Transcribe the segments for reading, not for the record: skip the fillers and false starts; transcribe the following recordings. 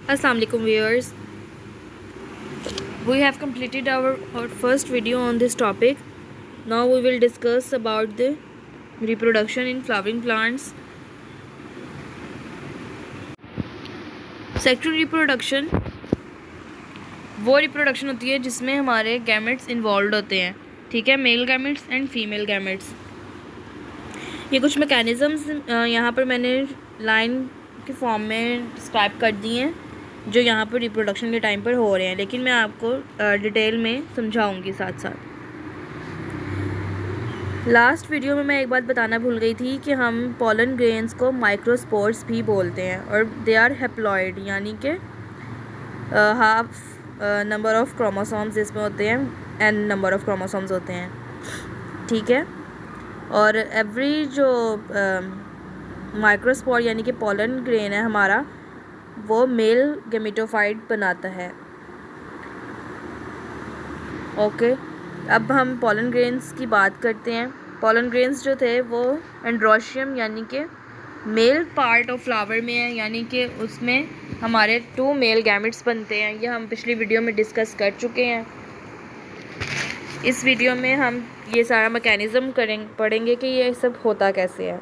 Assalamu alaikum viewers. We have completed our first video on this topic. Now we will discuss about the reproduction in flowering plants. Sexual reproduction वो reproduction होती है जिसमें हमारे gametes involve होते हैं, ठीक है, male gametes and female gametes. ये कुछ मैकेनिज़म्स यहाँ पर मैंने लाइन के फॉर्म में डिस्क्राइब कर दिए हैं जो यहाँ पर रिप्रोडक्शन के टाइम पर हो रहे हैं, लेकिन मैं आपको डिटेल में समझाऊंगी साथ साथ। लास्ट वीडियो में मैं एक बात बताना भूल गई थी कि हम पॉलन ग्रेन्स को माइक्रोस्पोर्स भी बोलते हैं और दे आर हैप्लॉइड, यानी कि हाफ नंबर ऑफ क्रोमोसोम्स इसमें होते हैं, एन नंबर ऑफ क्रोमोसोम्स होते हैं, ठीक है। और एवरी जो माइक्रोस्पोर यानी कि पॉलन ग्रेन है हमारा, वो मेल गेमेटोफाइट बनाता है। ओके, अब हम पॉलन ग्रेन्स की बात करते हैं। पॉलन ग्रेन्स जो थे वो एंड्रोशियम यानी कि मेल पार्ट ऑफ फ्लावर में है, यानी कि उसमें हमारे 2 मेल गैमेट्स बनते हैं। ये हम पिछली वीडियो में डिस्कस कर चुके हैं। इस वीडियो में हम ये सारा मैकेनिज़्म पढ़ेंगे कि ये सब होता कैसे है।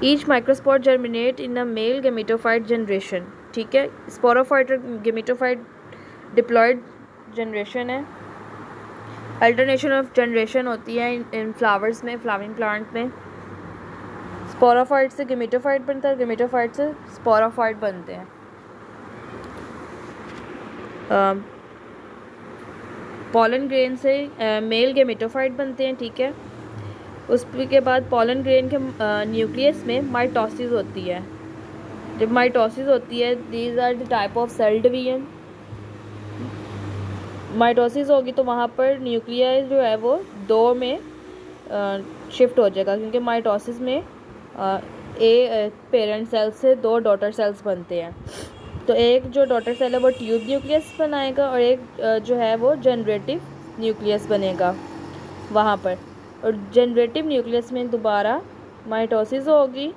Each microspore germinate in a male gametophyte generation, ठीक है। स्पोरोफाइट और गेमेटोफाइट डिप्लॉयड जनरेशन है। अल्टरनेशन ऑफ जनरेशन होती है इन फ्लावर्स में, फ्लावरिंग प्लांट में। स्पोरोफाइट से गेमेटोफाइट बनता है, गेमेटोफाइट से स्पोरोफाइट बनते हैं। पॉलन ग्रेन से मेल गेमेटोफाइट बनते हैं, ठीक है। उसके बाद पॉलन ग्रेन के न्यूक्लियस में माइटोसिस होती है। जब माइटोसिस होती है, these are the type of cell division. Mitosis होगी तो वहाँ पर न्यूक्लियस जो है वो 2 में शिफ्ट हो जाएगा, क्योंकि माइटोसिस में एक पेरेंट सेल से 2 डॉटर सेल्स बनते हैं। तो एक जो डॉटर सेल है वो ट्यूब न्यूक्लियस बनाएगा और एक जो है वो जनरेटिव न्यूक्लियस बनेगा वहाँ पर। और जनरेटिव न्यूक्लियस में दोबारा माइटोसिस होगी।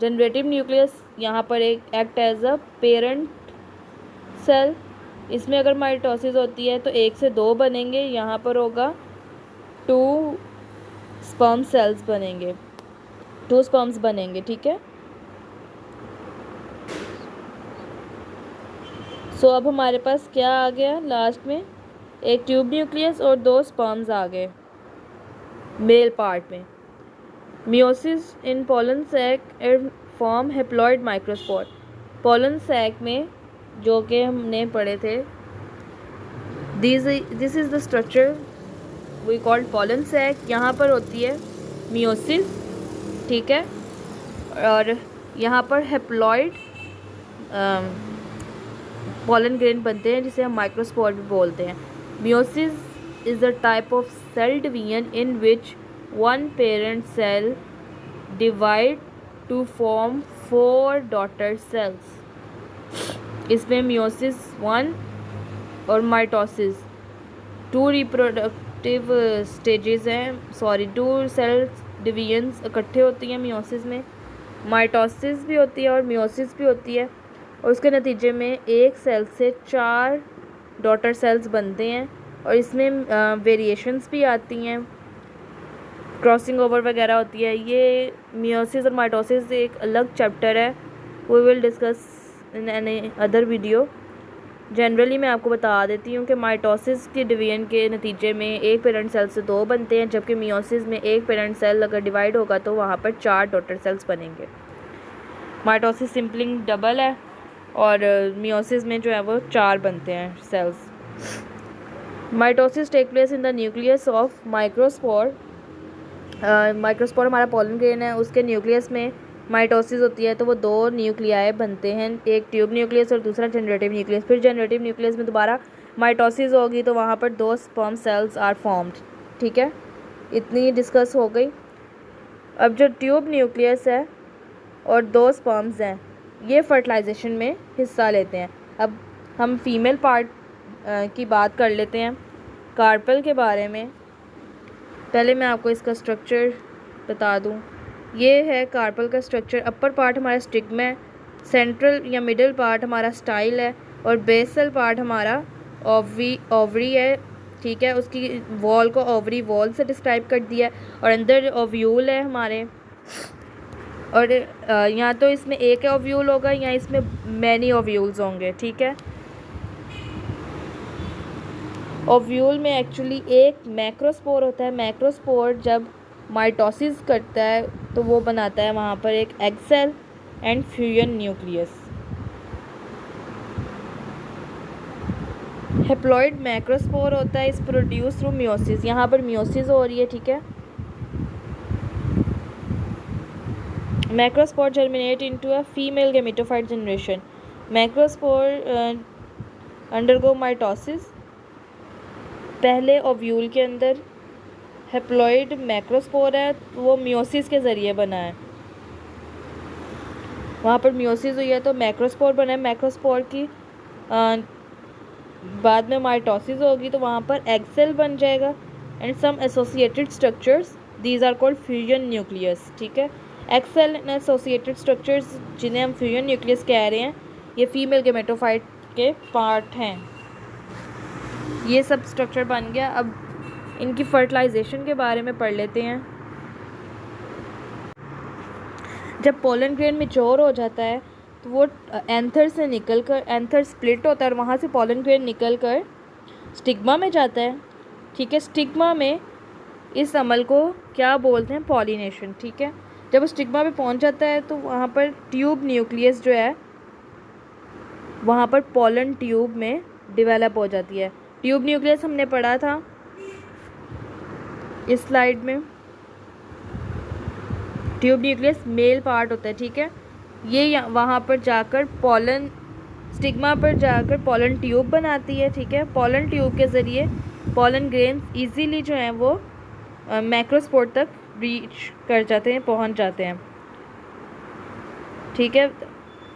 जनरेटिव न्यूक्लियस यहाँ पर एक act as a parent cell. इसमें अगर माइटोसिस होती है तो 1 से 2 बनेंगे, यहाँ पर होगा 2 स्पर्म सेल्स बनेंगे, 2 स्पर्म्स बनेंगे, ठीक है। सो अब हमारे पास क्या आ गया लास्ट में, एक ट्यूब न्यूक्लियस और 2 स्पर्म्स आ गए मेल पार्ट में। Meiosis in pollen sac and form haploid microspore. Pollen sac में जो कि हमने पढ़े थे, this is the structure we called pollen sac. यहाँ पर होती है मियोसिस, ठीक है, और यहाँ पर हैप्लॉइड पॉलन ग्रेन बनते हैं जिसे हम माइक्रोस्पोर भी बोलते हैं। Meiosis is the type of cell division in which 1 parent cell divide to form 4 daughter cells. इसमें मियोसिस 1 और माइटोसिस 2 रिप्रोडक्टिव स्टेजेस हैं, 2 सेल डिवीजन्स इकट्ठे होती हैं मियोसिस में। माइटोसिस भी होती है और मियोसिस भी होती है, और उसके नतीजे में एक सेल से 4 डॉटर सेल्स बनते हैं। और इसमें वेरिएशंस भी आती हैं, क्रॉसिंग ओवर वगैरह होती है। ये मियोसिस और माइटोसिस एक अलग चैप्टर है, we will discuss in any other video. Generally मैं आपको बता देती हूँ कि माइटोसिस के डिवीजन के नतीजे में एक पेरेंट सेल से 2 बनते हैं, जबकि मियोसिस में एक पेरेंट सेल अगर डिवाइड होगा तो वहाँ पर 4 डॉटर सेल्स बनेंगे। माइटोसिस सिंपलिंग डबल है और मियोसिस में जो है वो 4 बनते हैं cells. Mitosis take place in the nucleus of microspore. Microspore हमारा पॉलन ग्रेन है, उसके न्यूक्लियस में माइटोसिस होती है तो वो 2 न्यूक्लियाई बनते हैं, एक ट्यूब न्यूक्लियस और दूसरा जनरेटिव न्यूक्लियस। फिर जनरेटिव न्यूक्लियस में दोबारा माइटोसिस होगी तो वहाँ पर 2 स्पर्म सेल्स आर फॉर्म्ड, ठीक है। इतनी डिस्कस हो गई। अब जो ट्यूब न्यूक्लियस है और 2 स्पर्म्स हैं, ये फर्टिलाइजेशन में हिस्सा लेते हैं। अब हम फीमेल पार्ट की बात कर लेते हैं, कार्पेल के बारे में। पहले मैं आपको इसका स्ट्रक्चर बता दूं। ये है कार्पल का स्ट्रक्चर। अपर पार्ट हमारा स्टिग्मा है, सेंट्रल या मिडल पार्ट हमारा स्टाइल है, और बेसल पार्ट हमारा ओवरी है, ठीक है। उसकी वॉल को ओवरी वॉल से डिस्क्राइब कर दिया है, और अंदर ओव्यूल है हमारे। और यहाँ तो इसमें एक ओव्यूल होगा या इसमें मैनी ओव्यूल्स होंगे, ठीक है। ओव्यूल में एक्चुअली एक मैक्रोस्पोर होता है। मैक्रोस्पोर जब माइटोसिस करता है तो वो बनाता है वहाँ पर एक egg cell and fusion nucleus. Haploid macrospore होता है, इस प्रोड्यूस थ्रू मियोसिस। यहाँ पर मियोसिस हो रही है, ठीक है। Macrospore germinate into a female gametophyte generation. Macrospore undergo mitosis. पहले ओव्यूल के अंदर हेप्लॉइड मैक्रोस्पोर है, वो मियोसिस के ज़रिए बना है। वहाँ पर मियोसिस हुई है तो मैक्रोस्पोर बना है। मैक्रोस्पोर की बाद में माइटोसिस होगी तो वहाँ पर एग सेल बन जाएगा and some associated structures, these are called fusion nucleus, ठीक है। Egg cell and associated structures जिन्हें हम फ्यूजन न्यूक्लियस कह रहे हैं, ये फीमेल गेमेटोफाइट के पार्ट हैं। ये सब स्ट्रक्चर बन गया। अब इनकी फर्टिलाइजेशन के बारे में पढ़ लेते हैं। जब पोलन ग्रेन मैच्योर हो जाता है तो वो एंथर से निकल कर, एंथर स्प्लिट होता है और वहाँ से पोलन ग्रेन निकल कर स्टिग्मा में जाता है, ठीक है। स्टिग्मा में इस अमल को क्या बोलते हैं? पॉलिनेशन, ठीक है। जब वो स्टिग्मा पे पहुँच जाता है तो वहाँ पर ट्यूब न्यूक्लियस जो है वहाँ पर पोलन ट्यूब में डेवलप हो जाती है। ट्यूब न्यूक्लियस हमने पढ़ा था इस स्लाइड में। ट्यूब न्यूक्लियस मेल पार्ट होता है, ठीक है। ये वहाँ पर जाकर पोलन, स्टिग्मा पर जाकर पोलन ट्यूब बनाती है, ठीक है। पोलन ट्यूब के ज़रिए पोलन ग्रेन्स इजीली जो हैं वो मैक्रोस्पोर तक रीच कर जाते हैं, पहुँच जाते हैं, ठीक है।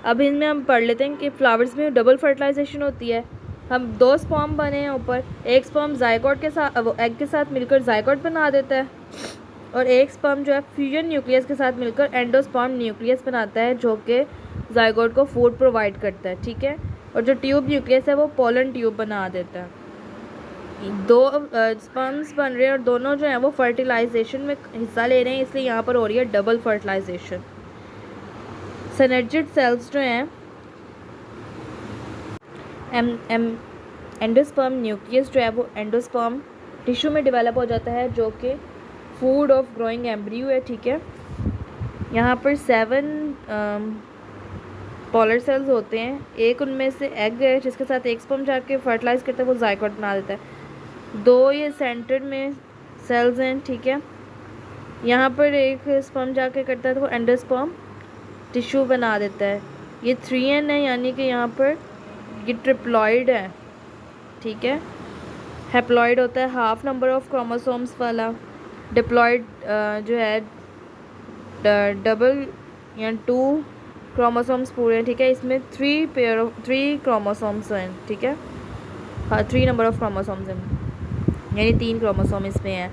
अब इनमें हम पढ़ लेते हैं कि फ्लावर्स में डबल फर्टिलाइजेशन होती है। हम 2 स्पर्म बने हैं ऊपर, एक स्पर्म जायगोट के साथ, वो एग के साथ मिलकर जायगोट बना देता है, और एक स्पर्म जो है फ्यूजन न्यूक्लियस के साथ मिलकर एंडोस्पर्म न्यूक्लियस बनाता है जो कि जायगोट को फूड प्रोवाइड करता है, ठीक है। और जो ट्यूब न्यूक्लियस है वो पोलन ट्यूब बना देता है। 2 स्पर्म्स बन रहे हैं और दोनों जो हैं वो फर्टिलाइजेशन में हिस्सा ले रहे हैं, इसलिए यहाँ पर हो रही है डबल फर्टिलाइजेशन। सिनर्जिड सेल्स जो हैं, एंडोस्पर्म न्यूक्लियस जो है वो एंडोस्पर्म टिश्यू में डेवलप हो जाता है जो कि फूड ऑफ ग्रोइंग एम्ब्रियो है, ठीक है। यहाँ पर 7 पोलर सेल्स होते हैं। एक उनमें से एग है जिसके साथ एक स्पर्म जाके फर्टिलाइज करता है, वो जायगोट बना देता है। 2 ये सेंटर में सेल्स हैं, ठीक है। यहाँ पर एक स्पर्म जाके करता है तो वो एंडोस्पर्म टिश्यू बना देता है। ये 3n है, यानी कि यहाँ पर ये ट्रिप्लॉइड है, ठीक है। हैप्लॉइड होता है हाफ नंबर ऑफ क्रोमोसोम्स वाला। डिप्लॉइड जो है डबल या 2 क्रोमोसोम्स पूरे हैं, ठीक है। इसमें 3 क्रोमोसोम्स हैं, ठीक है। हाँ, 3 नंबर ऑफ क्रोमोसोम्स हैं, यानी 3 क्रोमोसोम इसमें हैं।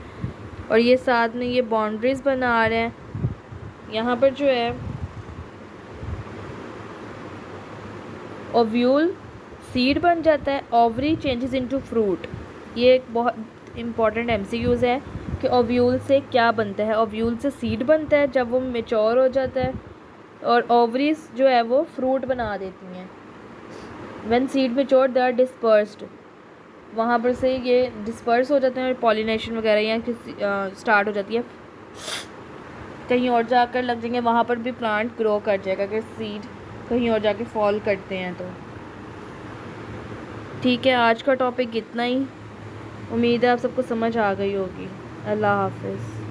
और ये साथ में ये बाउंड्रीज बना रहे हैं। यहाँ पर जो है ओव्यूल सीड बन जाता है, ओवरी चेंजेस इनटू फ्रूट। ये एक बहुत इम्पॉर्टेंट MCQs है कि ओव्यूल से क्या बनता है। ओव्यूल से सीड बनता है जब वो मैच्योर हो जाता है, और ओवरीज जो है वो फ्रूट बना देती हैं। When seed mature they are dispersed, वहाँ पर से ये डिस्पर्स हो जाते हैं और पॉलिनेशन वगैरह यहाँ स्टार्ट हो जाती है। कहीं और जाकर लग जाएंगे, वहाँ पर भी प्लांट ग्रो कर जाएगा अगर सीड कहीं और जाके फॉल करते हैं तो, ठीक है। आज का टॉपिक इतना ही। उम्मीद है आप सबको समझ आ गई होगी। अल्लाह हाफिज़।